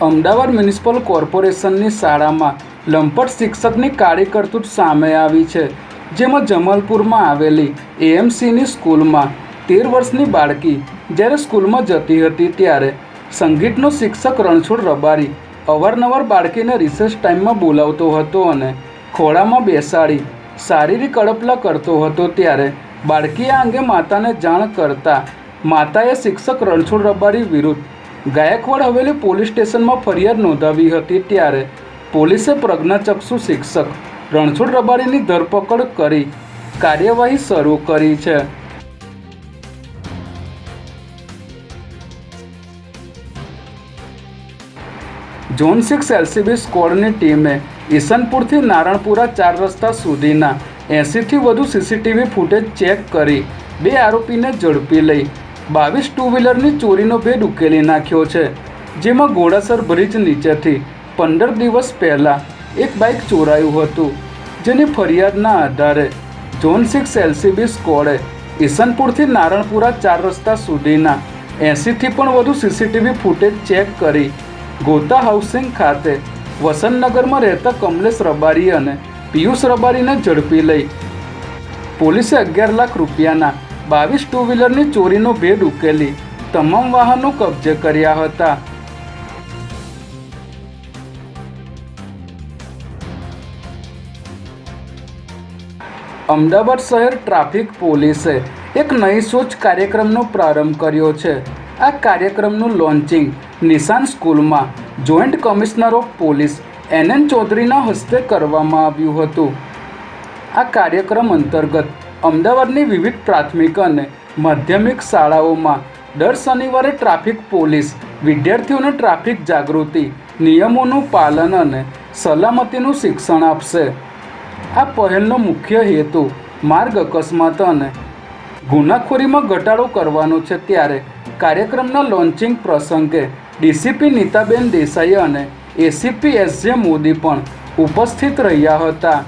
Ahmedabad municipal કોર્પોરેશનની શાળામાં લંપટ શિક્ષકની કાળી કરતૂત સામે આવી છે, જેમાં જમાલપુરમાં આવેલી એએમસીની સ્કૂલમાં 13 વર્ષની બાળકી જ્યારે સ્કૂલમાં જતી હતી ત્યારે સંગીતનો શિક્ષક રણછોડ રબારી અવારનવાર બાળકીને રિસેસ ટાઈમમાં બોલાવતો હતો અને ખોળામાં બેસાડી શારીરિક અડપલા કરતો હતો। ત્યારે બાળકીએ આ અંગે માતાને જાણ કરતા માતાએ શિક્ષક રણછોડ રબારી વિરુદ્ધ ગાયકવાડ હવેલી પોલીસ સ્ટેશનમાં ફરિયાદ નોંધાવી હતી। ત્યારે પોલીસે પ્રજ્ઞાચક્ષુ શિક્ષક રણછોડ રબારીની ધરપકડ કરી કાર્યવાહી શરૂ કરી છે। ઝોન 6 એલસીબી સ્ક્વોડની ટીમે ઈસનપુરથી નારણપુરા 4 રસ્તા સુધીના 80થી વધુ સીસીટીવી ફૂટેજ ચેક કરી 2 આરોપીને ઝડપી લઈ 22 ટુ વ્હીલરની ચોરીનો ભેદ ઉકેલી નાખ્યો છે, જેમાં ઘોડાસર બ્રિજ નીચેથી 15 દિવસ પહેલાં એક બાઇક ચોરાયું હતું, જેની ફરિયાદના આધારે ઝોન 6 એલસીબી સ્ક્વોડે ઈસનપુરથી નારણપુરા 4 રસ્તા સુધીના 80થી પણ વધુ સીસીટીવી ફૂટેજ ચેક કરી ગોતા હાઉસિંગ ખાતે વસંતનગરમાં રહેતા કમલેશ રબારી અને પિયુષ રબારીને ઝડપી લઈ પોલીસે 11 લાખ રૂપિયાના 22 ટુ વ્હીલરની ચોરીનો ભેદ ઉકેલી તમામ વાહનો કબજે કર્યા હતા। અમદાવાદ શહેર ટ્રાફિક પોલીસે એક નઈ સોચ કાર્યક્રમનો પ્રારંભ કર્યો છે। આ કાર્યક્રમનું લોન્ચિંગ નિશાન સ્કૂલમાં joint commissioner of police NN ચૌધરીના હસ્તે કરવામાં આવ્યું હતું। આ કાર્યક્રમ અંતર્ગત અમદાવાદની વિવિધ પ્રાથમિક અને માધ્યમિક શાળાઓમાં દર શનિવારે ટ્રાફિક પોલીસ વિદ્યાર્થીઓને ટ્રાફિક જાગૃતિ, નિયમોનું પાલન અને સલામતીનું શિક્ષણ આપશે। આ પહેલનો મુખ્ય હેતુ માર્ગ અકસ્માત અને ગુનાખોરીમાં ઘટાડો કરવાનો છે। ત્યારે કાર્યક્રમના લોન્ચિંગ પ્રસંગે ડીસીપી નીતાબેન દેસાઈ અને એસીપી SJ મોદી પણ ઉપસ્થિત રહ્યા હતા।